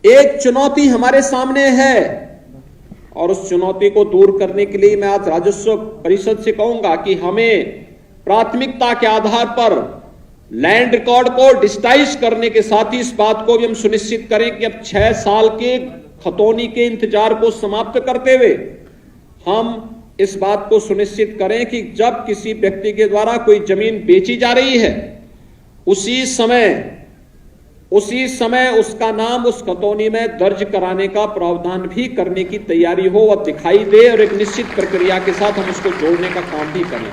एक चुनौती हमारे सामने है और उस चुनौती को दूर करने के लिए मैं आज राजस्व परिषद से कहूंगा कि हमें प्राथमिकता के आधार पर लैंड रिकॉर्ड को डिजिटाइज करने के साथ ही इस बात को भी हम सुनिश्चित करें कि अब 6 साल के खतौनी के इंतजार को समाप्त करते हुए हम इस बात को सुनिश्चित करें कि जब किसी व्यक्ति के द्वारा कोई जमीन बेची जा रही है उसी समय उसका नाम उस खतौनी में दर्ज कराने का प्रावधान भी करने की तैयारी हो और दिखाई दे और एक निश्चित प्रक्रिया के साथ हम उसको जोड़ने का काम भी करें।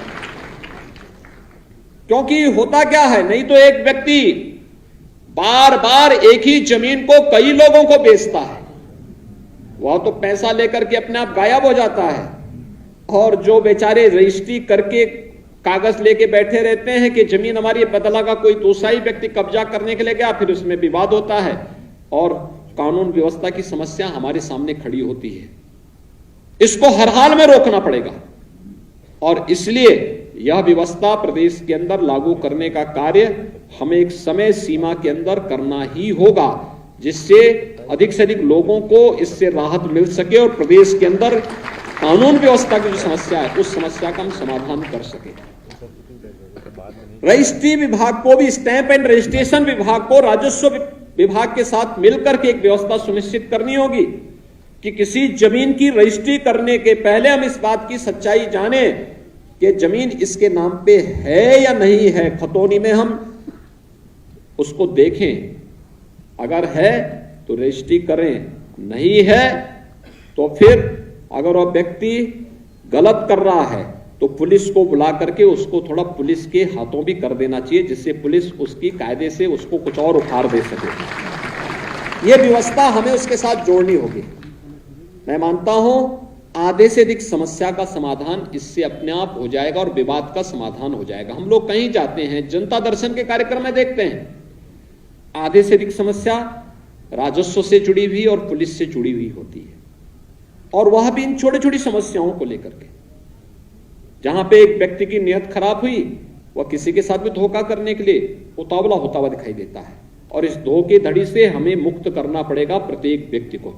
क्योंकि होता क्या है, नहीं तो एक व्यक्ति बार बार एक ही जमीन को कई लोगों को बेचता है, वह तो पैसा लेकर के अपने आप गायब हो जाता है और जो बेचारे रजिस्ट्री करके कागज लेके बैठे रहते हैं कि जमीन हमारी बदला का कोई दूसरा ही व्यक्ति कब्जा करने के लिए गया, फिर उसमें विवाद होता है और कानून व्यवस्था की समस्या हमारे सामने खड़ी होती है। इसको हर हाल में रोकना पड़ेगा और इसलिए यह व्यवस्था प्रदेश के अंदर लागू करने का कार्य हमें एक समय सीमा के अंदर करना ही होगा, जिससे अधिक से अधिक लोगों को इससे राहत मिल सके और प्रदेश के अंदर कानून व्यवस्था की जो समस्या है उस समस्या का हम समाधान कर सके। रजिस्ट्री विभाग को भी, स्टैंप एंड रजिस्ट्रेशन विभाग को राजस्व विभाग के साथ मिलकर के एक व्यवस्था सुनिश्चित करनी होगी कि किसी जमीन की रजिस्ट्री करने के पहले हम इस बात की सच्चाई जाने कि जमीन इसके नाम पे है या नहीं है। खतौनी में हम उसको देखें, अगर है तो रजिस्ट्री करें, नहीं है तो फिर अगर वह व्यक्ति गलत कर रहा है तो पुलिस को बुला करके उसको थोड़ा पुलिस के हाथों भी कर देना चाहिए, जिससे पुलिस उसकी कायदे से उसको कुछ और उखाड़ दे सके। यह व्यवस्था हमें उसके साथ जोड़नी होगी। मैं मानता हूं आधे से अधिक समस्या का समाधान इससे अपने आप हो जाएगा और विवाद का समाधान हो जाएगा। हम लोग कहीं जाते हैं, जनता दर्शन के कार्यक्रम में देखते हैं, आधे से अधिक समस्या राजस्व से जुड़ी हुई और पुलिस से जुड़ी हुई होती है और वह भी इन छोटी छोटी समस्याओं को लेकर के। जहां पे एक व्यक्ति की नियत खराब हुई, वह किसी के साथ भी धोखा करने के लिए उतावला होता हुआ दिखाई देता है और इस धोखेधड़ी से हमें मुक्त करना पड़ेगा प्रत्येक व्यक्ति को,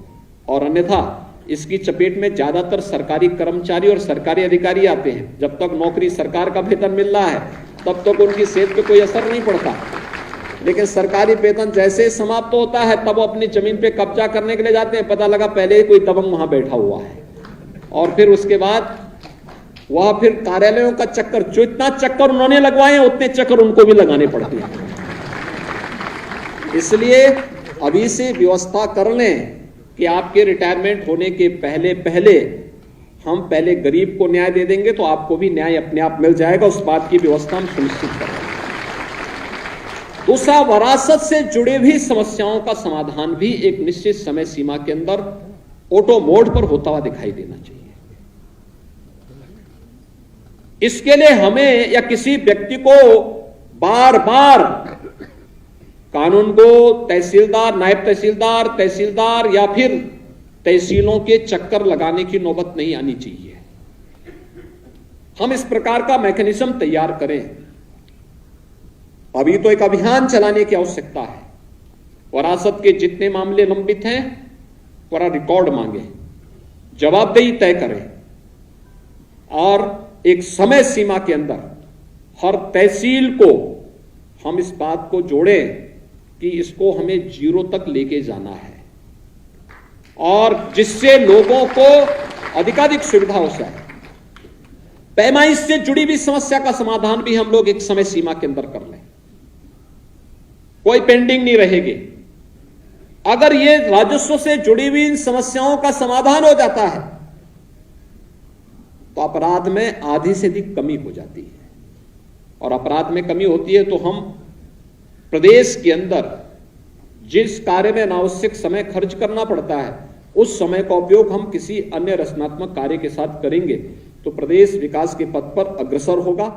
और अन्यथा इसकी चपेट में ज्यादातर सरकारी कर्मचारी और सरकारी अधिकारी आते हैं। जब तक नौकरी सरकार का वेतन मिल रहा है तब तक उनकी सेहत पे कोई असर नहीं पड़ता, लेकिन सरकारी वेतन जैसे समाप्त होता है तब वो अपनी जमीन पे कब्जा करने के लिए जाते हैं। पता लगा पहले कोई दबंग वहां बैठा हुआ है और फिर उसके बाद वह फिर कार्यालयों का चक्कर, जो इतना चक्कर उन्होंने लगवाए हैं उतने चक्कर उनको भी लगाने पड़ते हैं। इसलिए अभी से व्यवस्था कर लें कि आपके रिटायरमेंट होने के पहले हम पहले गरीब को न्याय दे देंगे तो आपको भी न्याय अपने आप मिल जाएगा। उस बात की व्यवस्था हम सुनिश्चित करेंगे। दूसरा, वरासत से जुड़े हुई समस्याओं का समाधान भी एक निश्चित समय सीमा के अंदर ऑटो मोड पर होता हुआ दिखाई देना चाहिए। इसके लिए हमें या किसी व्यक्ति को बार बार कानून को तहसीलदार, नायब तहसीलदार, तहसीलदार या फिर तहसीलों के चक्कर लगाने की नौबत नहीं आनी चाहिए। हम इस प्रकार का मैकेनिज्म तैयार करें। अभी तो एक अभियान चलाने की आवश्यकता है। वरासत के जितने मामले लंबित हैं पूरा रिकॉर्ड मांगे, जवाबदेही तय करें और एक समय सीमा के अंदर हर तहसील को हम इस बात को जोड़ें कि इसको हमें 0 तक लेके जाना है और जिससे लोगों को अधिकाधिक सुविधा हो सके। पैमाइश से जुड़ी हुई समस्या का समाधान भी हम लोग एक समय सीमा के अंदर कर लें, कोई पेंडिंग नहीं रहेगी। अगर ये राजस्व से जुड़ी हुई इन समस्याओं का समाधान हो जाता है तो अपराध में आधी से अधिक कमी हो जाती है और अपराध में कमी होती है तो हम प्रदेश के अंदर जिस कार्य में अनावश्यक समय खर्च करना पड़ता है उस समय का उपयोग हम किसी अन्य रचनात्मक कार्य के साथ करेंगे तो प्रदेश विकास के पथ पर अग्रसर होगा।